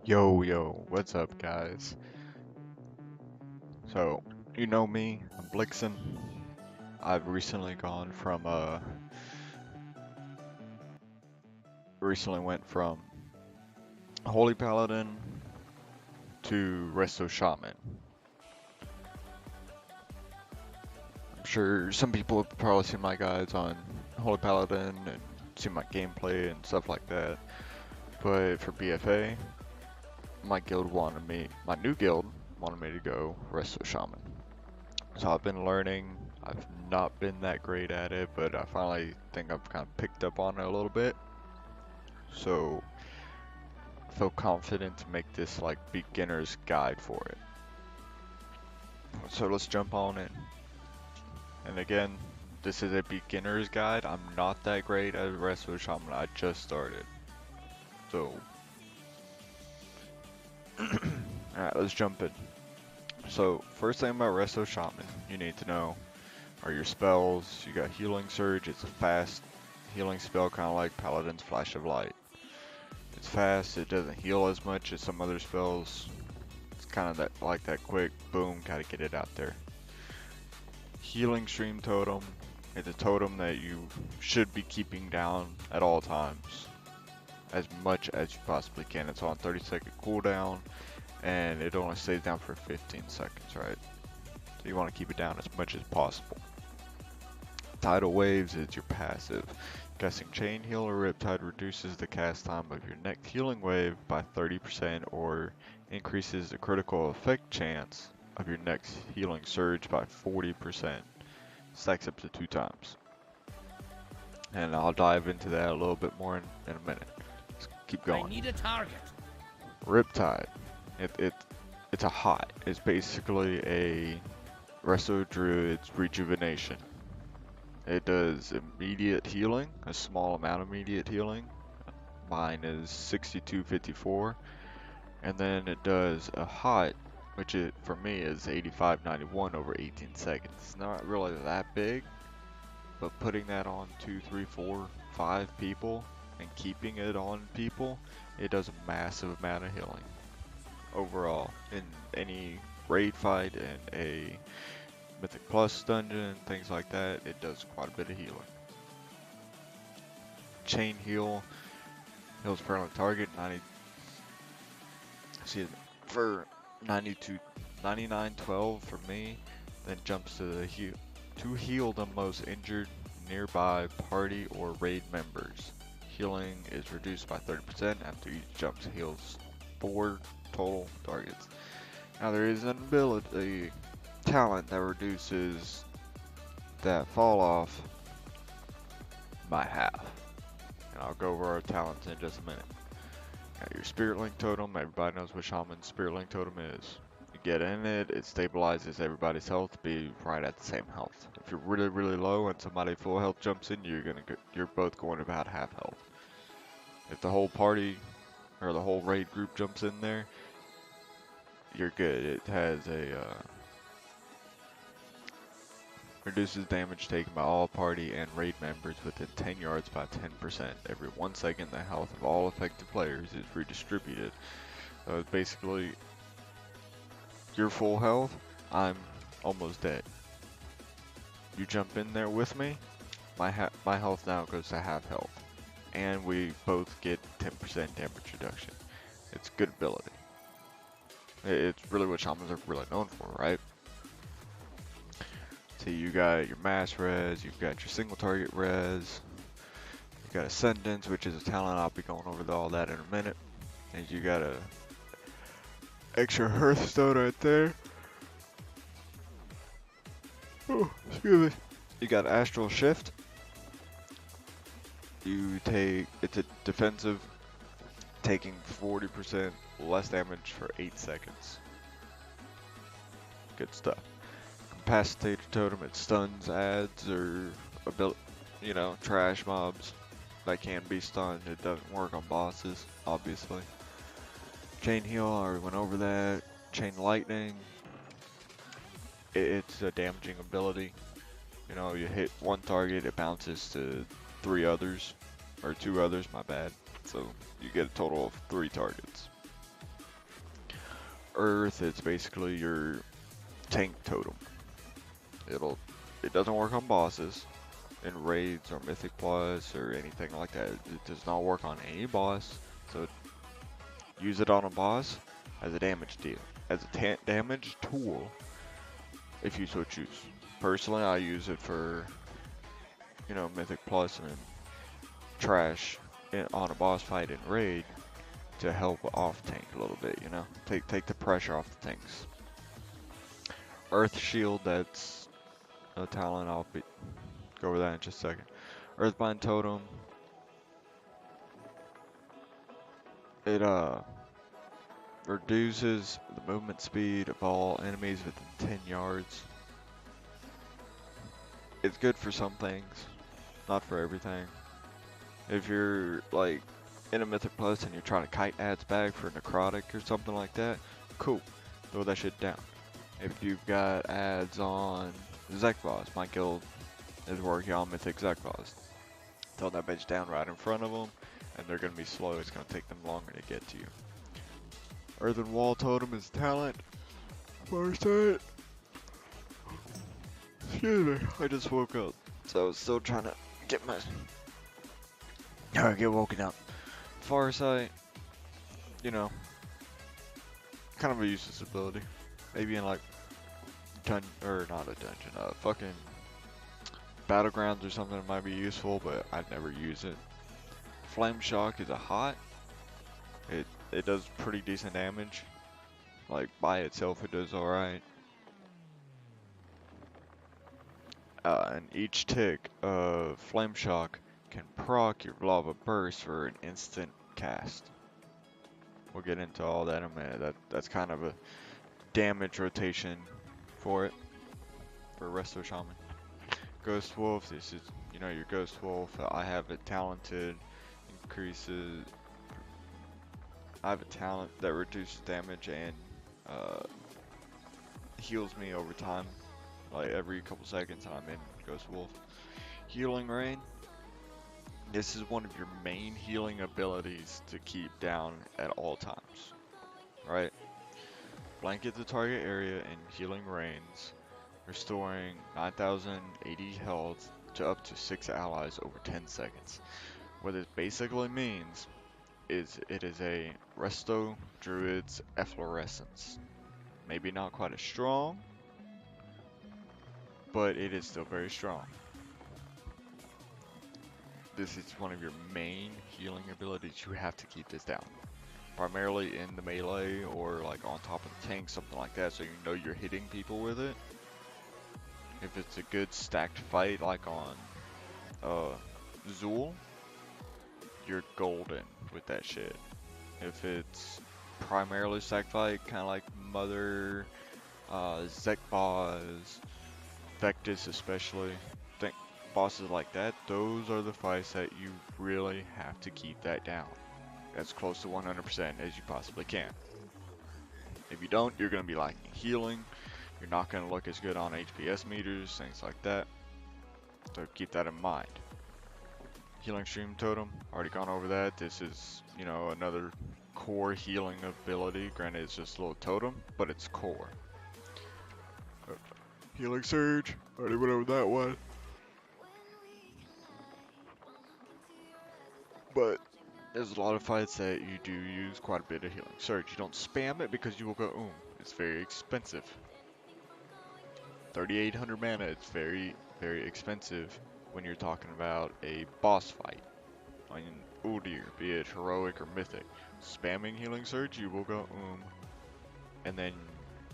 Yo, what's up, guys? So, you know me, I'm Blixen. I've recently went from Holy Paladin to Resto Shaman. I'm sure some people have probably seen my guides on Holy Paladin and seen my gameplay and stuff like that. But for BFA, my new guild wanted me to go Resto Shaman. So I've been learning. I've not been that great at it, but I finally think I've kind of picked up on it a little bit. So I feel confident to make this like beginner's guide for it. So let's jump on in. And again, this is a beginner's guide. I'm not that great at Resto Shaman. I just started. So, alright, let's jump in. So, first thing about Resto Shaman you need to know are your spells. You got Healing Surge. It's a fast healing spell, kind of like Paladin's Flash of Light. It's fast. It doesn't heal as much as some other spells. It's kind of that quick boom, gotta get it out there. Healing Stream Totem. It's a totem that you should be keeping down at all times, as much as you possibly can. It's on 30-second cooldown, and it only stays down for 15 seconds, right? So you want to keep it down as much as possible. Tidal Waves is your passive. Casting Chain Heal or Riptide reduces the cast time of your next healing wave by 30% or increases the critical effect chance of your next healing surge by 40%. Stacks up to 2 times. And I'll dive into that a little bit more in a minute. Let's keep going. I need a target. Riptide. It's a hot. It's basically a Resto Druid's Rejuvenation. It does immediate healing, a small amount of immediate healing. Mine is 6254. And then it does a hot, which for me is 8591 over 18 seconds. It's not really that big, but putting that on 2, 3, 4, 5 people and keeping it on people, it does a massive amount of healing. Overall, in any raid fight and a Mythic Plus dungeon, things like that, it does quite a bit of healing. Chain Heal heals permanent target 9912 for me, then jumps to the to heal the most injured nearby party or raid members. Healing is reduced by 30% after each jump heals 4 total targets. Now there is an ability talent that reduces that fall off by half. And I'll go over our talents in just a minute. Got your Spirit Link Totem. Everybody knows what Shaman's Spirit Link Totem is. You get in it, it stabilizes everybody's health to be right at the same health. If you're really low and somebody full health jumps in, you're both going about half health. If the whole party or the whole raid group jumps in there, you're good. It has a reduces damage taken by all party and raid members within 10 yards by 10%. Every 1 second, the health of all affected players is redistributed. So it's basically your full health, I'm almost dead. You jump in there with me, my health now goes to half health. And we both get 10% damage reduction. It's good ability. It's really what shamans are really known for, right? So you got your mass res, you've got your single target res, you got Ascendance, which is a talent. I'll be going over all that in a minute. And you got a extra Hearthstone right there. Oh, excuse me. You got Astral Shift. It's a defensive, taking 40% less damage for 8 seconds. Good stuff. Incapacitated Totem, it stuns adds or trash mobs that can be stunned. It doesn't work on bosses, obviously. Chain Heal, I already went over that. Chain Lightning, it's a damaging ability. You know, you hit one target, it bounces to 3 others, or 2 others, my bad. So you get a total of 3 targets. Earth, it's basically your tank totem. It doesn't work on bosses in raids or mythic plus or anything like that. It does not work on any boss. So use it on a boss as a damage deal, as a damage tool, if you so choose. Personally, I use it for, you know, mythic plus and trash on a boss fight in raid to help off tank a little bit, you know, take the pressure off the tanks. Earth shield, that's a talent. I'll go over that in just a second. Earthbind totem. It reduces the movement speed of all enemies within 10 yards. It's good for some things, not for everything. If you're like in a Mythic Plus and you're trying to kite ads back for necrotic or something like that, cool, throw that shit down. If you've got ads on Zekboss, my guild is working on Mythic Zekboss. Throw that bitch down right in front of them, and they're gonna be slow. It's gonna take them longer to get to you. Earthen Wall Totem is talent. First hit. Excuse me, I just woke up, so I was still trying to get get woken up. Farsight, you know, kind of a useless ability. Maybe in like not a dungeon, fucking battlegrounds or something, it might be useful, but I'd never use it. Flame Shock is a hot. It does pretty decent damage. Like by itself, it does alright. And each tick of Flame Shock can proc your Lava Burst for an instant cast. We'll get into all that in a minute. That's kind of a damage rotation for it, for Resto Shaman. Ghost Wolf, this is, you know, your Ghost Wolf. I have it talented, increases. I have a talent that reduces damage and heals me over time, like every couple seconds I'm in Ghost Wolf. Healing Rain. This is one of your main healing abilities to keep down at all times, right? Blanket the target area in Healing Rains, restoring 9,080 health to up to 6 allies over 10 seconds. What this basically means is it is a Resto Druid's Efflorescence. Maybe not quite as strong, but it is still very strong. This is one of your main healing abilities. You have to keep this down. Primarily in the melee or like on top of the tank, something like that, so you know you're hitting people with it. If it's a good stacked fight like on Zool, you're golden with that shit. If it's primarily stacked fight, kind of like Mother, Zekboss, Vectis especially, think bosses like that, those are the fights that you really have to keep that down as close to 100% as you possibly can. If you don't, you're going to be lacking healing, you're not going to look as good on HPS meters, things like that, so keep that in mind. Healing Stream Totem, already gone over that. This is, you know, another core healing ability. Granted, it's just a little totem, but it's core. Healing Surge, already went over that one. But there's a lot of fights that you do use quite a bit of Healing Surge. You don't spam it because you will go It's very expensive. 3,800 mana, it's very, very expensive when you're talking about a boss fight. I mean, uldir, be it heroic or mythic. Spamming Healing Surge, you will go and then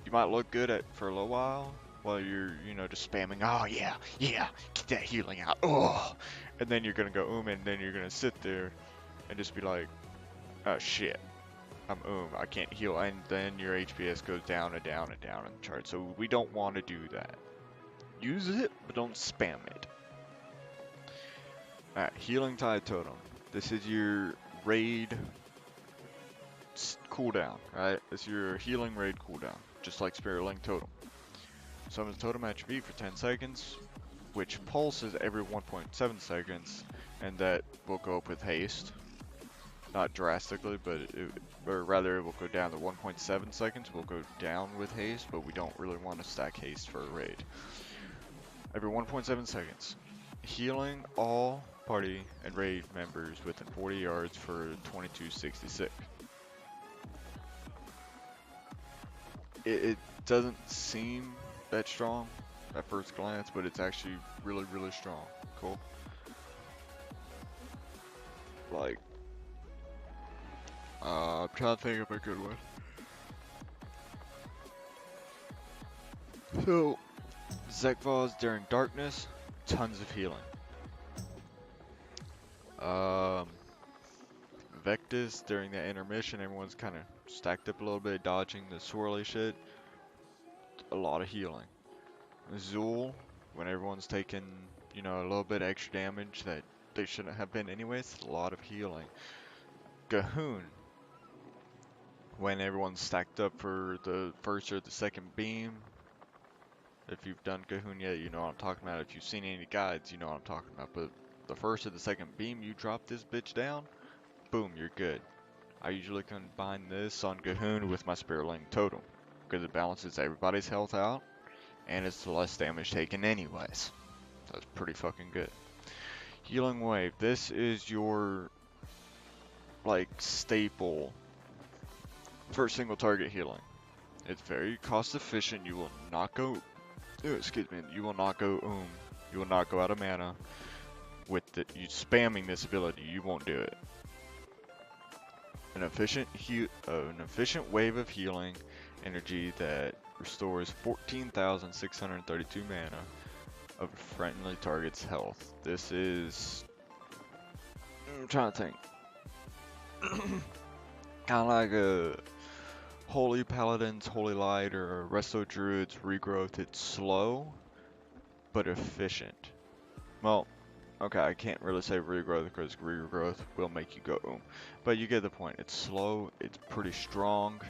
you might look good for a little while you're, you know, just spamming, oh yeah, get that healing out, oh, and then you're gonna go and then you're gonna sit there and just be like, oh shit, I'm I can't heal, and then your HPS goes down and down and down in the chart. So we don't want to do that. Use it, but don't spam it. Alright, Healing Tide Totem. This is your raid cooldown, right? It's your healing raid cooldown, just like Spirit Link Totem. Summons Totem attribute for 10 seconds, which pulses every 1.7 seconds, and that will go up with haste. not drastically, but or rather it will go down to 1.7 seconds. We'll go down with haste, but we don't really want to stack haste for a raid. Every 1.7 seconds, healing all party and raid members within 40 yards for 2266. It doesn't seem that strong at first glance, but it's actually really, really strong. Cool. Like, I'm trying to think of a good one. So, Zekvaz during darkness, tons of healing. Vectus during the intermission, everyone's kind of stacked up a little bit, dodging the swirly shit. A lot of healing. Zool, when everyone's taking, you know, a little bit extra damage that they shouldn't have been anyways, a lot of healing. Gahoon, when everyone's stacked up for the first or the second beam. If you've done Gahoon yet, you know what I'm talking about. If you've seen any guides, you know what I'm talking about. But the first or the second beam, you drop this bitch down, boom, you're good. I usually combine this on Gahoon with my Spiritling Totem, because it balances everybody's health out, and it's less damage taken anyways. That's pretty fucking good. Healing Wave, this is your, like, staple for single target healing. It's very cost efficient. You will not go, excuse me, you will not go you will not go out of mana with you spamming this ability. You won't do it. An efficient wave of healing energy that restores 14,632 mana of a friendly target's health. This is, I'm trying to think, kind of like a Holy Paladins, Holy Light, or a Resto Druids Regrowth. It's slow, but efficient. Well, okay, I can't really say Regrowth because Regrowth will make you go but you get the point. It's slow, it's pretty strong.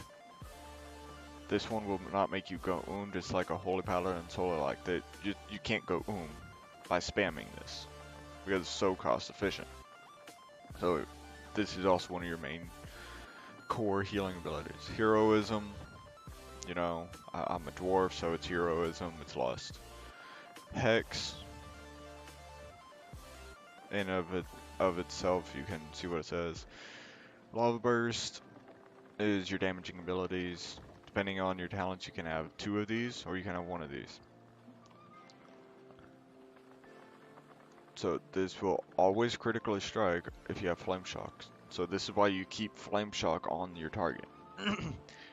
This one will not make you go just like a Holy Paladins, Holy Light. That you can't go by spamming this because it's so cost efficient. So this is also one of your main core healing abilities. Heroism, you know, I'm a dwarf, so it's heroism, it's lust. Hex, in of itself, you can see what it says. Lava Burst is your damaging abilities. Depending on your talents, you can have 2 of these, or you can have 1 of these. So this will always critically strike if you have Flame Shock. So this is why you keep Flame Shock on your target.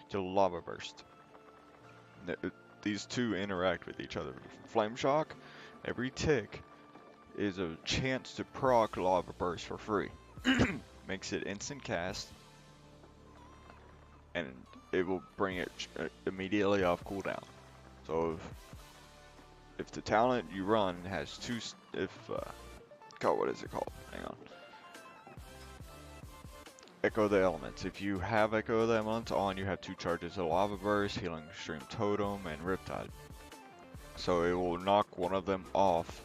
To Lava Burst. These two interact with each other. Flame Shock, every tick is a chance to proc Lava Burst for free. Makes it instant cast, and it will bring it immediately off cooldown. So if the talent you run has what is it called? Hang on. Echo the Elements. If you have Echo the Elements on, you have 2 charges of Lava Burst, Healing Stream Totem, and Riptide. So it will knock one of them off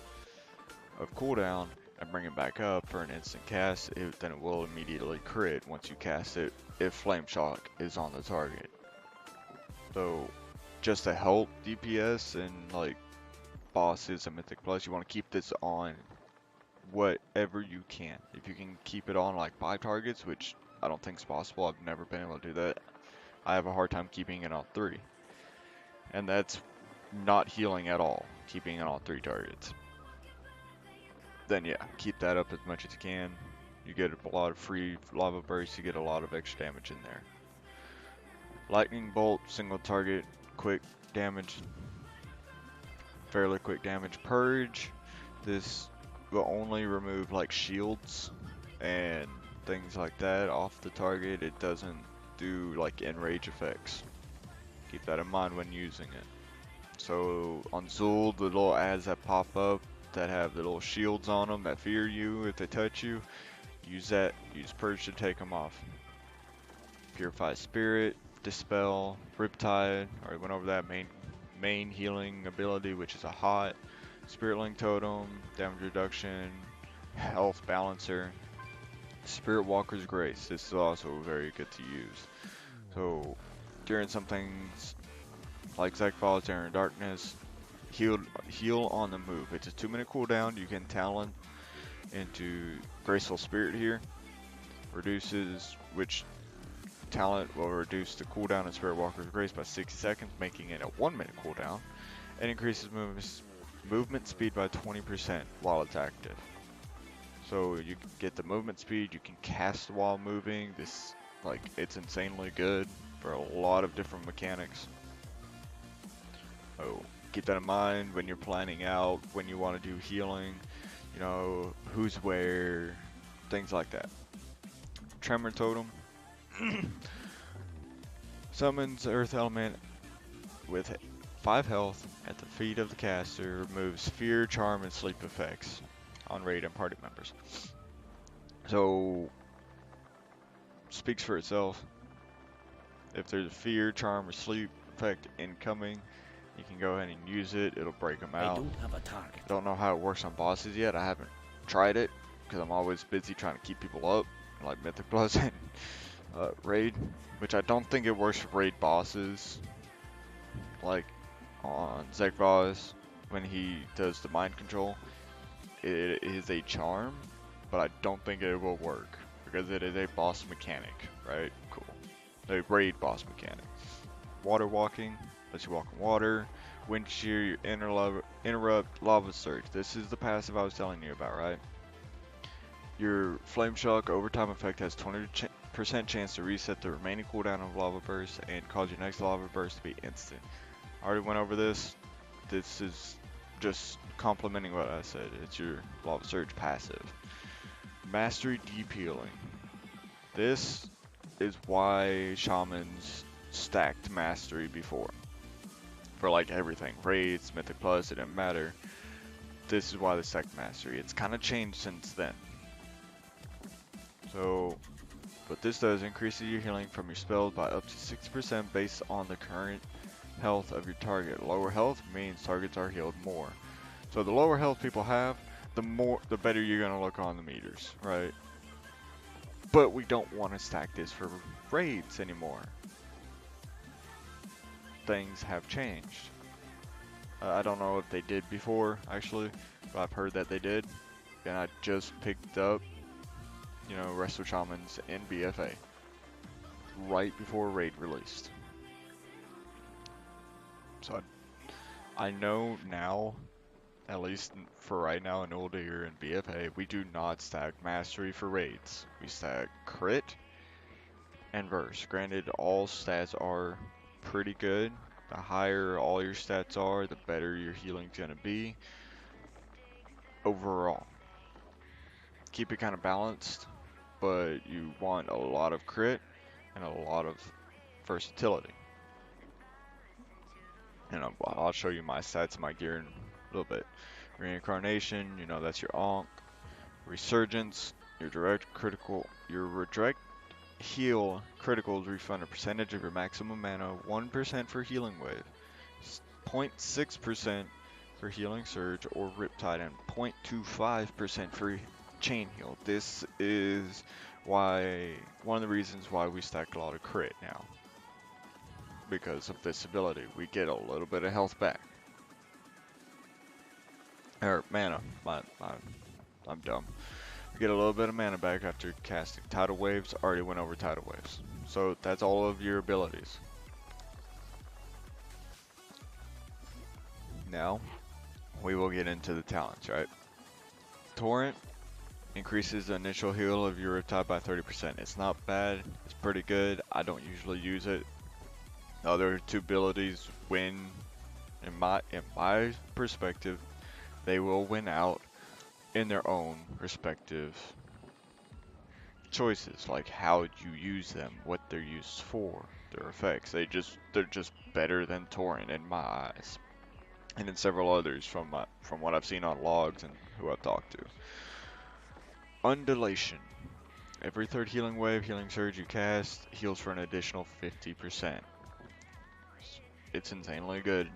of cooldown and bring it back up for an instant cast. Then it will immediately crit once you cast it if Flame Shock is on the target. So just to help DPS and like bosses and Mythic Plus, you want to keep this on whatever you can. If you can keep it on like 5 targets, which I don't think is possible, I've never been able to do that. I have a hard time keeping it on 3. And that's not healing at all, keeping it on 3 targets. Then yeah, keep that up as much as you can. You get a lot of free Lava Bursts, you get a lot of extra damage in there. Lightning Bolt, single target, quick damage, fairly quick damage. Purge, this will only remove like shields and things like that off the target. It doesn't do like enrage effects. Keep that in mind when using it. So on Zul, the little ads that pop up that have the little shields on them that fear you if they touch you, use Purge to take them off. Purify Spirit, Dispel, Riptide, already went over that main healing ability, which is a hot. Spiritling Totem, damage reduction, health balancer. Spirit Walker's Grace. This is also very good to use. So during some things like Zekfall's During Darkness, heal on the move. It's a 2-minute cooldown. You can talent into Graceful Spirit here. Reduces which talent will reduce the cooldown of Spirit Walker's Grace by 60 seconds, making it a 1-minute cooldown, and increases movement speed by 20% while it's active. So you can get the movement speed, you can cast while moving. This, like, it's insanely good for a lot of different mechanics. Oh, keep that in mind when you're planning out, when you want to do healing, you know, who's where, things like that. Tremor Totem. Summons Earth Element with 5 health at the feet of the caster, removes fear, charm, and sleep effects on raid and party members. So, speaks for itself. If there's a fear, charm, or sleep effect incoming, you can go ahead and use it. It'll break them out. I don't have a target. Don't know how it works on bosses yet. I haven't tried it because I'm always busy trying to keep people up, like Mythic Plus and raid, which I don't think it works for raid bosses, like on Zekvaz when he does the mind control. It is a charm, but I don't think it will work because it is a boss mechanic, right? Cool. A raid boss mechanic. Water walking lets you walk in water. Wind shear, you interrupt lava surge. This is the passive I was telling you about, right? Your flame shock overtime effect has 20% chance to reset the remaining cooldown of lava burst and cause your next lava burst to be instant. I already went over this. This is just complementing what I said. It's your lava surge passive. Mastery deep healing. This is why shamans stacked mastery before. For like everything, raids, Mythic Plus, it didn't matter. This is why they stacked mastery. It's kind of changed since then. So, what this does, increases your healing from your spells by up to 6% based on the current health of your target. Lower health means targets are healed more. So the lower health people have, the better you're gonna look on the meters, right? But we don't want to stack this for raids anymore. Things have changed. I don't know if they did before, actually, but I've heard that they did. And I just picked up, you know, Resto Shamans in BFA right before raid released. So I know now, at least for right now in uldir and BFA, we do not stack mastery for raids. We stack crit and verse. Granted, all stats are pretty good. The higher all your stats are, the better your healing's gonna be overall. Keep it kind of balanced, but you want a lot of crit and a lot of versatility. And I'll show you my stats and my gear in a little bit. Reincarnation, you know, that's your Ankh. Resurgence, your direct heal criticals refund a percentage of your maximum mana, 1% for healing wave, 0.6% for healing surge or riptide, and 0.25% for chain heal. This is why one of the reasons why we stack a lot of crit now. Because of this ability, we get a little bit of health back. Or mana, I'm dumb. We get a little bit of mana back after casting tidal waves. Already went over tidal waves. So that's all of your abilities. Now, we will get into the talents, right? Torrent increases the initial heal of your riptide by 30%. It's not bad, it's pretty good. I don't usually use it. The other two abilities win, in my perspective, they will win out in their own respective choices, like how you use them, what they're used for, their effects. They're just better than Torrent in my eyes, and in several others from what I've seen on logs and who I've talked to. Undulation. Every third healing wave, healing surge you cast heals for an additional 50%. It's insanely good.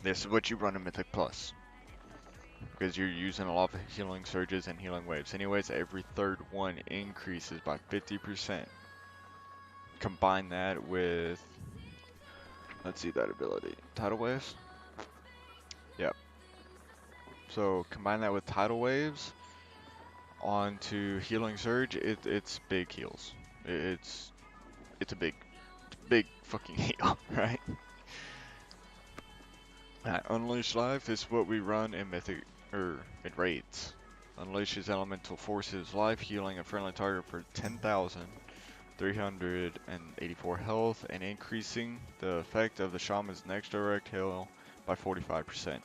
This is what you run in Mythic Plus. because you're using a lot of healing surges and healing waves. Anyways, every third one increases by 50%. Combine that with, let's see that ability, tidal waves. Yep. So combine that with tidal waves onto healing surge. It's big heals. It's it's a big fucking heal, right? Unleash Life is what we run in Mythic, in raids. Unleashes elemental forces, life healing a friendly target for 10,384 health, and increasing the effect of the shaman's next direct heal by 45%.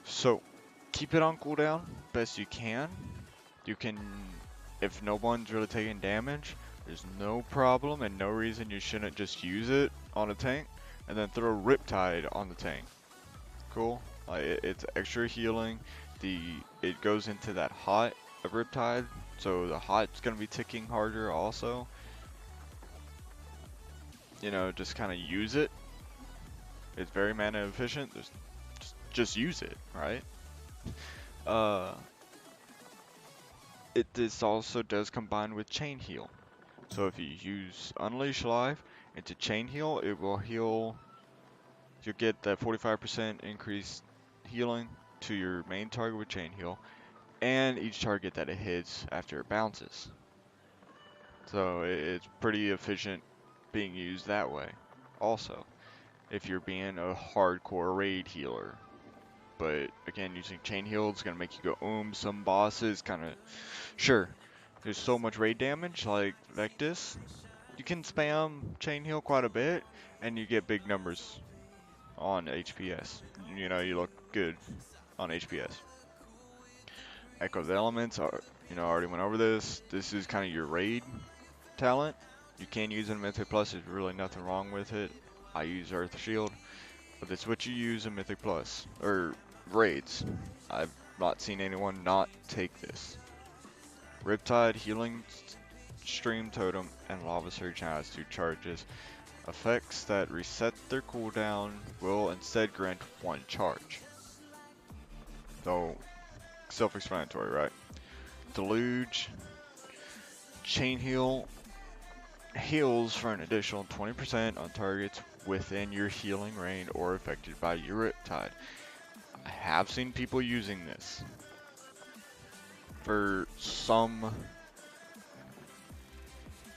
So, keep it on cooldown best you can. You can, if no one's really taking damage, there's no problem and no reason you shouldn't just use it on a tank, and then throw Riptide on the tank. Cool. Like it's extra healing. It goes into that hot of Riptide, so the hot's gonna be ticking harder also. You know, just kind of use it. It's very mana efficient. Just use it, right? Uh, this also does combine with Chain Heal. So if you use Unleash Life into Chain Heal, it will heal. You'll get that 45% increased healing to your main target with Chain Heal, and each target that it hits after it bounces. So it's pretty efficient being used that way. Also, if you're being a hardcore raid healer. But again, using Chain Heal is going to make you go some bosses kind of, sure, there's so much raid damage like Vectis. You can spam Chain Heal quite a bit and you get big numbers on HPS. You know, you look good on HPS. Echo the Elements are, already went over this. This is kind of your raid talent. You can use it in Mythic Plus, there's really nothing wrong with it. I use Earth Shield, but it's what you use in Mythic Plus, or raids. I've not seen anyone not take this. Riptide, Healing Stream Totem, and Lava Surge has 2 charges. Effects that reset their cooldown will instead grant 1 charge. So, self-explanatory, right? Deluge, Chain Heal, heals for an additional 20% on targets within your healing range or affected by your Riptide. I have seen people using this for some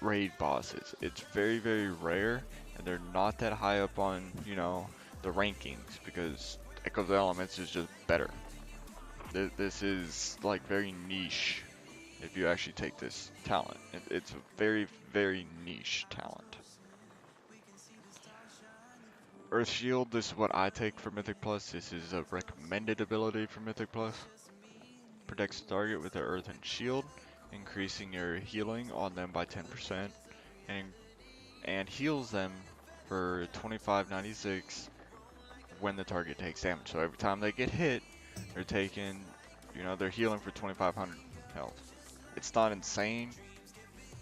raid bosses. It's very, very rare, and they're not that high up on, the rankings, because Echo of the Elements is just better. This is like very niche if you actually take this talent. It's a very, very niche talent. Earth Shield, this is what I take for Mythic Plus. This is a recommended ability for Mythic Plus. Protects the target with the Earth and Shield, increasing your healing on them by 10%, and heals them for 2596 when the target takes damage. So every time they get hit, they're taking, they're healing for 2500 health. It's not insane,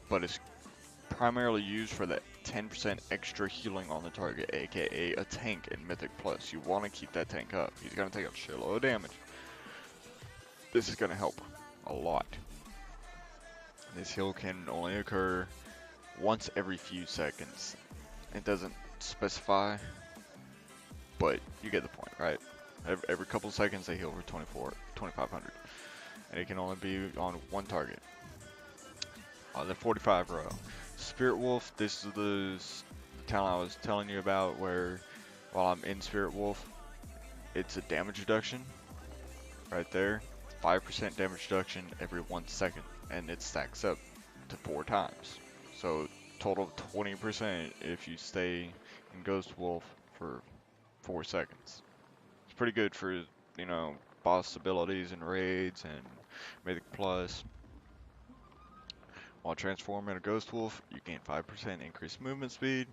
but it's primarily used for that 10% extra healing on the target, aka a tank in Mythic Plus. You want to keep that tank up. He's going to take a shitload of damage. This is going to help a lot. This heal can only occur once every few seconds. It doesn't specify, but you get the point, right? Every couple seconds they heal for 2500. And it can only be on one target. The 45 row. Spirit Wolf, this is the talent I was telling you about where while I'm in Spirit Wolf, it's a damage reduction right there. 5% damage reduction every 1 second, and it stacks up to 4 times. So total of 20% if you stay in Ghost Wolf for 4 seconds. It's pretty good for, boss abilities and raids and Mythic Plus. While transforming a Ghost Wolf, you gain 5% increased movement speed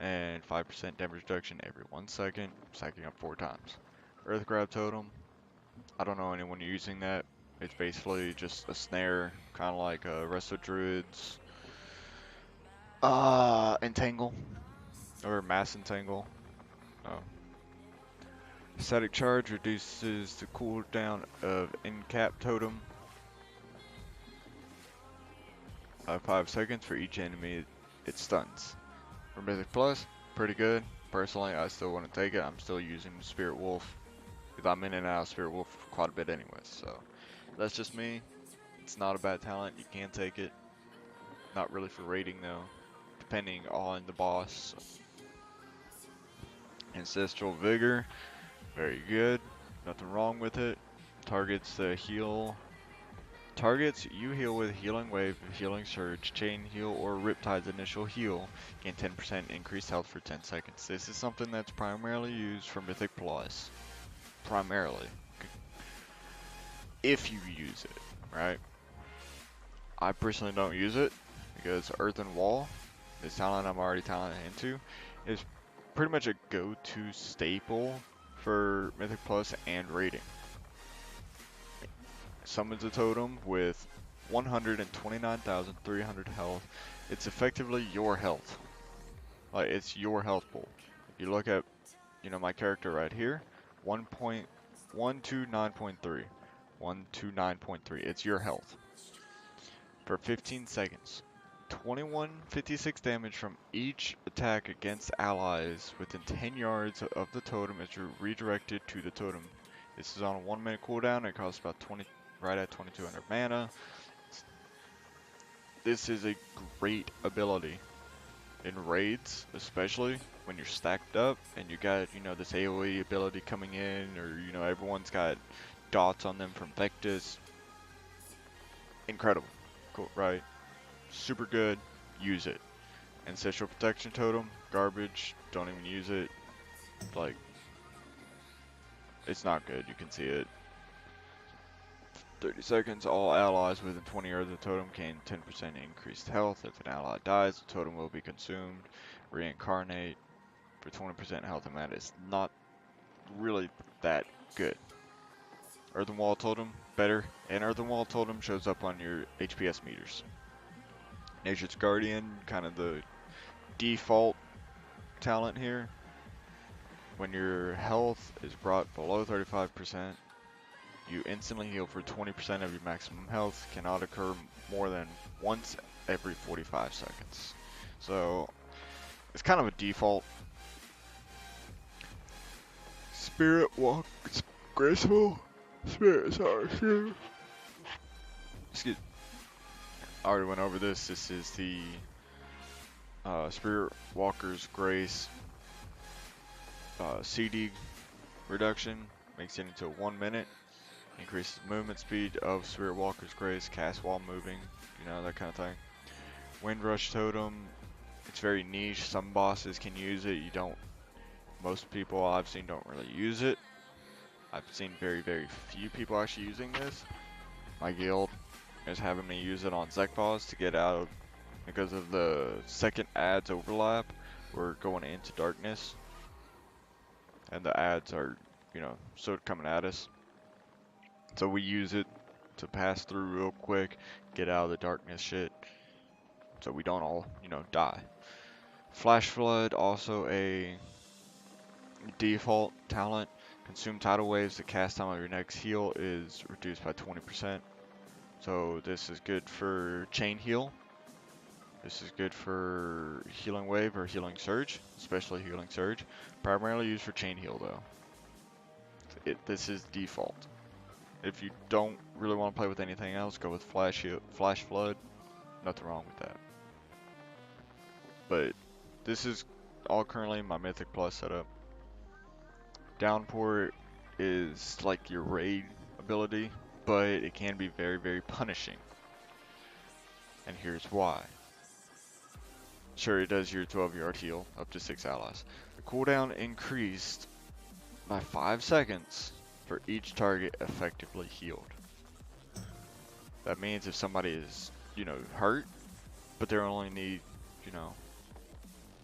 and 5% damage reduction every 1 second, stacking up 4 times. Earth Grab Totem, I don't know anyone using that. It's basically just a snare, kind of like a Resto Druid's Entangle, or Mass Entangle. Oh. Static charge reduces the cooldown of in-cap totem by 5 seconds for each enemy it stuns. For Mythic Plus, pretty good. Personally, I still want to take it. I'm still using Spirit Wolf because I'm in and out of Spirit Wolf quite a bit anyways. So that's just me. It's not a bad talent. You can take it. Not really for raiding though, depending on the boss. Ancestral Vigor, very good. Nothing wrong with it. Targets heal. Targets you heal with Healing Wave, Healing Surge, Chain Heal, or Riptide's initial heal gain 10% increased health for 10 seconds. This is something that's primarily used for Mythic Plus. Primarily. If you use it, right? I personally don't use it because Earthen Wall, this talent I'm already talented into, is pretty much a go-to staple for Mythic Plus and raiding. Summons a totem with 129,300 health. It's effectively your health. Like, it's your health pool. If you look at, my character right here, 129.3. 129.3. It's your health. For 15 seconds. 2156 damage from each attack against allies within 10 yards of the totem is redirected to the totem. This is on a 1 minute cooldown. It costs about right at 2200 mana. This is a great ability in raids, especially when you're stacked up and you got, this AoE ability coming in, or, everyone's got dots on them from Vectus. Incredible. Cool, right? Super good. Use it. Ancestral Protection Totem, garbage. Don't even use it. Like, it's not good. You can see it. 30 seconds, all allies within 20 yards of the totem gain 10% increased health. If an ally dies, the totem will be consumed. Reincarnate for 20% health, and that is not really that good. Earthen Wall Totem, better. And Earthen Wall Totem shows up on your HPS meters. Nature's Guardian, kind of the default talent here. When your health is brought below 35%, you instantly heal for 20% of your maximum health. Cannot occur more than once every 45 seconds. So it's kind of a default. Spirit Walk, Graceful Spirit, sorry. Excuse. I already went over this. This is the Spirit Walker's Grace CD reduction. Makes it into 1 minute. Increases movement speed of Spirit Walker's Grace, cast while moving, that kind of thing. Windrush Totem, it's very niche. Some bosses can use it. Most people I've seen don't really use it. I've seen very, very few people actually using this. My guild is having me use it on Zekboss to get out of, because of the second ads overlap. We're going into darkness. And the ads are, sort of coming at us. So we use it to pass through real quick, get out of the darkness shit, so we don't all, die. Flash Flood, also a default talent. Consume tidal waves. The cast time of your next heal is reduced by 20%. So this is good for chain heal. This is good for healing wave or healing surge, especially healing surge. Primarily used for chain heal though. This is default. If you don't really want to play with anything else, go with Flash Flood. Nothing wrong with that. But this is all currently my Mythic Plus setup. Downpour is like your raid ability, but it can be very, very punishing. And here's why. Sure, it does your 12-yard heal up to 6 allies. The cooldown increased by 5 seconds for each target effectively healed. That means if somebody is, hurt, but they only need,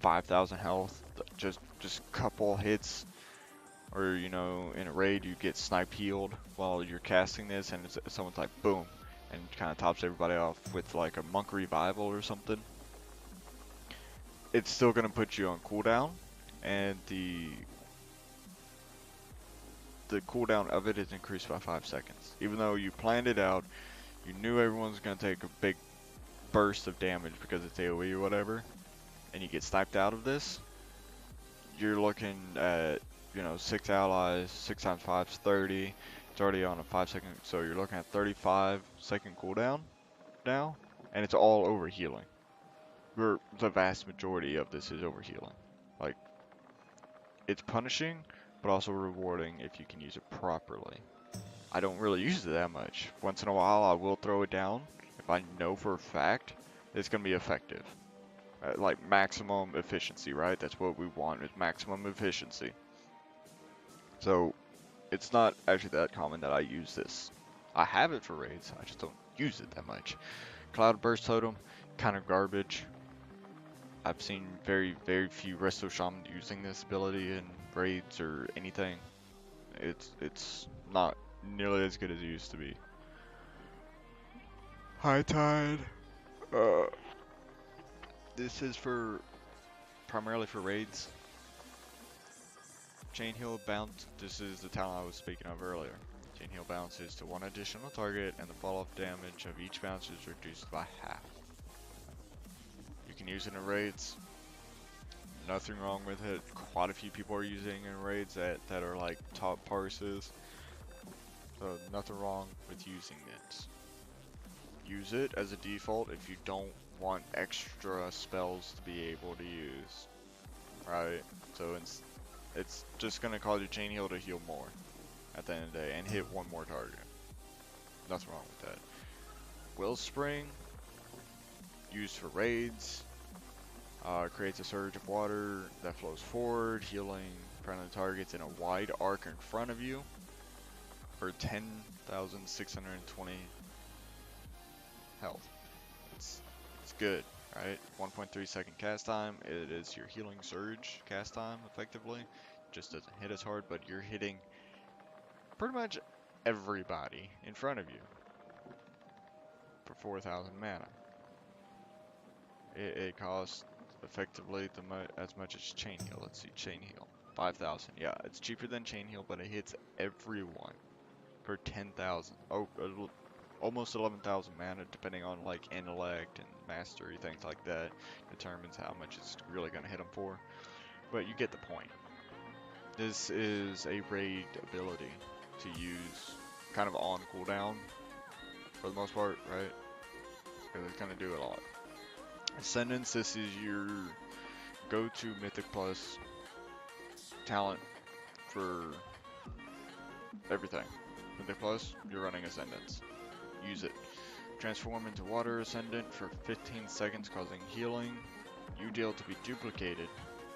5,000 health, just a couple hits, or, in a raid you get snipe healed while you're casting this, and someone's like, boom, and kind of tops everybody off with like a monk revival or something. It's still going to put you on cooldown, and the the cooldown of it is increased by 5 seconds. Even though you planned it out, you knew everyone was going to take a big burst of damage because it's AoE or whatever, and you get sniped out of this, you're looking at, you know, 6 allies, 6 times 5 is 30. It's already on a 5-second, so you're looking at 35-second cooldown now, and it's all over healing. The vast majority of this is over healing. Like, it's punishing, but also rewarding if you can use it properly. I don't really use it that much. Once in a while, I will throw it down if I know for a fact it's going to be effective. Like maximum efficiency, right? That's what we want, is maximum efficiency. So, it's not actually that common that I use this. I have it for raids, I just don't use it that much. Cloud Burst Totem, kind of garbage. I've seen very, very few Resto Shaman using this ability in raids or anything. It's not nearly as good as it used to be. High Tide. This is primarily for raids. Chain Heal Bounce. This is the talent I was speaking of earlier. Chain Heal Bounce is to one additional target, and the fall-off damage of each bounce is reduced by half. You can use it in raids. Nothing wrong with it. Quite a few people are using it in raids that are like top parses. So nothing wrong with using it. Use it as a default if you don't want extra spells to be able to use. Right? So it's just gonna cause your chain heal to heal more at the end of the day and hit one more target. Nothing wrong with that. Wellspring, used for raids. Creates a surge of water that flows forward, healing friendly targets in a wide arc in front of you for 10,620 health. It's good, right? 1.3 second cast time. It is your healing surge cast time, effectively. Just doesn't hit as hard, but you're hitting pretty much everybody in front of you for 4,000 mana. It costs effectively as much as chain heal. Let's see, chain heal 5,000. Yeah, it's cheaper than chain heal, but it hits everyone for 10,000. Oh, almost 11,000 mana, depending on like intellect and mastery, things like that, determines how much it's really gonna hit them for. But you get the point. This is a raid ability to use kind of on cooldown for the most part, right? Because it's gonna do it a lot. Ascendance, this is your go-to Mythic Plus talent for everything. Mythic Plus, you're running Ascendance. Use it. Transform into Water Ascendant for 15 seconds, causing healing. You deal to be duplicated,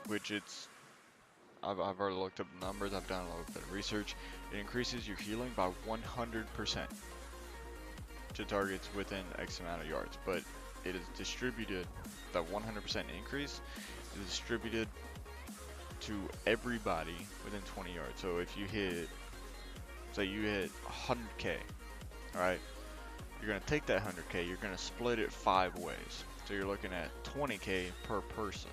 which I've already looked up the numbers, I've done a little bit of research. It increases your healing by 100% to targets within X amount of yards, but it is distributed, that 100% increase is distributed to everybody within 20 yards. So if you hit, say you hit 100k, alright, you're going to take that 100k, you're going to split it 5 ways. So you're looking at 20k per person.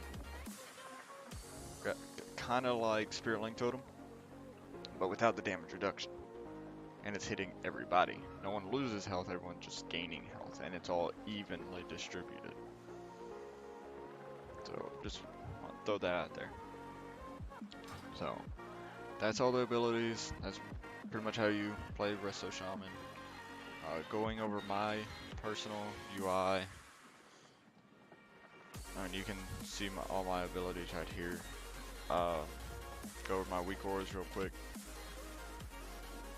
Kind of like Spirit Link Totem, but without the damage reduction. And it's hitting everybody. No one loses health, everyone's just gaining health, and it's all evenly distributed. So just want to throw that out there. So that's all the abilities. That's pretty much how you play Resto Shaman. Going over my personal UI, and you can see all my abilities right here. Go over my weak auras real quick.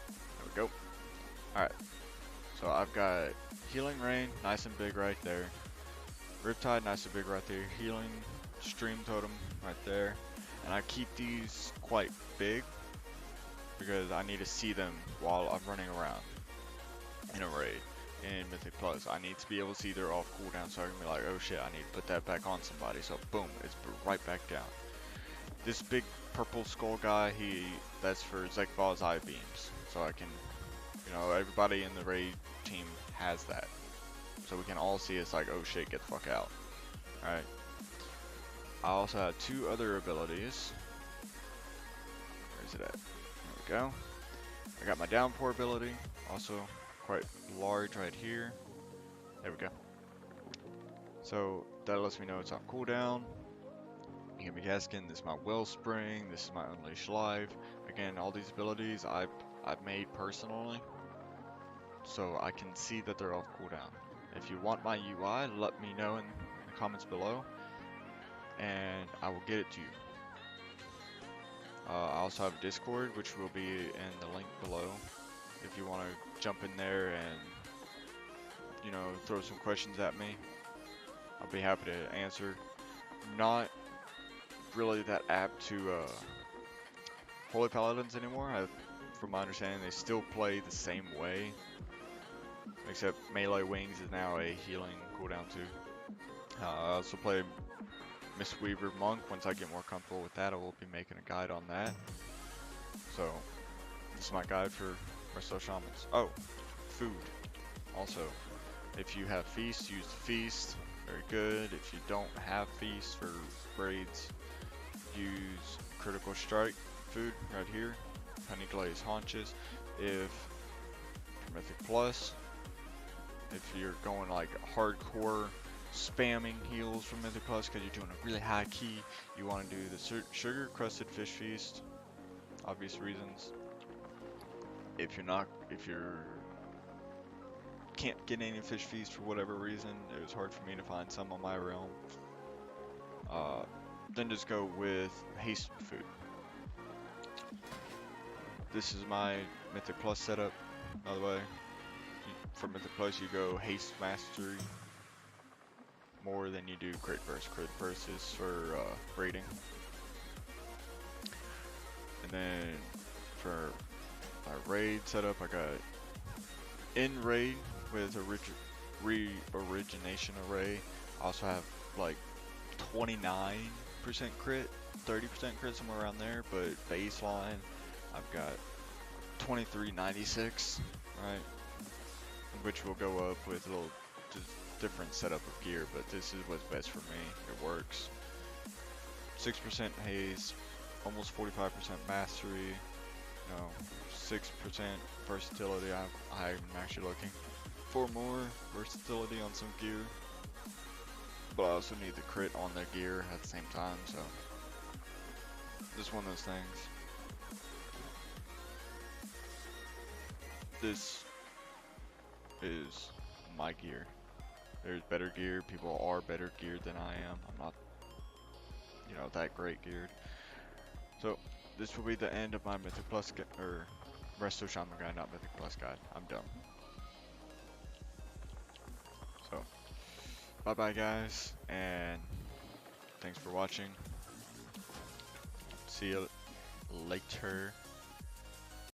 There we go. Alright, so I've got Healing Rain, nice and big right there. Riptide, nice and big right there. Healing Stream Totem right there. And I keep these quite big because I need to see them while I'm running around in a raid in Mythic Plus. I need to be able to see their off cooldown so I can be like, oh shit, I need to put that back on somebody. So boom, it's right back down. This big purple skull guy, that's for Zekball's eye beams. So I can, you know, everybody in the raid team has that. So we can all see it's like, oh shit, get the fuck out. Alright. I also have 2 other abilities. Where's it at? There we go. I got my downpour ability, also quite large right here. There we go. So that lets me know it's on cooldown. You can be asking, this is my wellspring, this is my unleash life. Again, all these abilities I've made personally, so I can see that they're off cooldown. If you want my UI, let me know in the comments below, and I will get it to you. I also have a Discord, which will be in the link below. If you want to jump in there and, you know, throw some questions at me, I'll be happy to answer. Not really that apt to Holy Paladins anymore. From my understanding, they still play the same way, except melee wings is now a healing cooldown too. I also play Mistweaver Monk. Once I get more comfortable with that, I will be making a guide on that. So, this is my guide for Resto Shamans. Oh, food. Also, if you have feast, use the feast. Very good. If you don't have feast for raids, use critical strike food right here. Honey glazed haunches. If for Mythic Plus, if you're going like hardcore spamming heals from Mythic Plus because you're doing a really high key, you want to do the sugar crusted fish feast. Obvious reasons. If you're can't get any fish feast for whatever reason, it was hard for me to find some on my realm. Then just go with haste food. This is my Mythic Plus setup, by the way. For Mythic Plus, you go haste mastery more than you do crit burst. Crit burst is for raiding. And then for my raid setup, I got in raid with a re-origination array. I also have like 29% crit, 30% crit, somewhere around there, but baseline I've got 2396, right? Which will go up with a little different setup of gear, but this is what's best for me. It works. 6% haze, almost 45% mastery, you know, 6% versatility. I'm actually looking for more versatility on some gear, but I also need the crit on the gear at the same time, so just one of those things. This is my gear. There's better gear. People are better geared than I am. I'm not, you know, that great geared. So this will be the end of my Mythic Plus or Resto Shaman guide, not Mythic Plus guide. I'm done. So bye bye guys, and thanks for watching. See you later.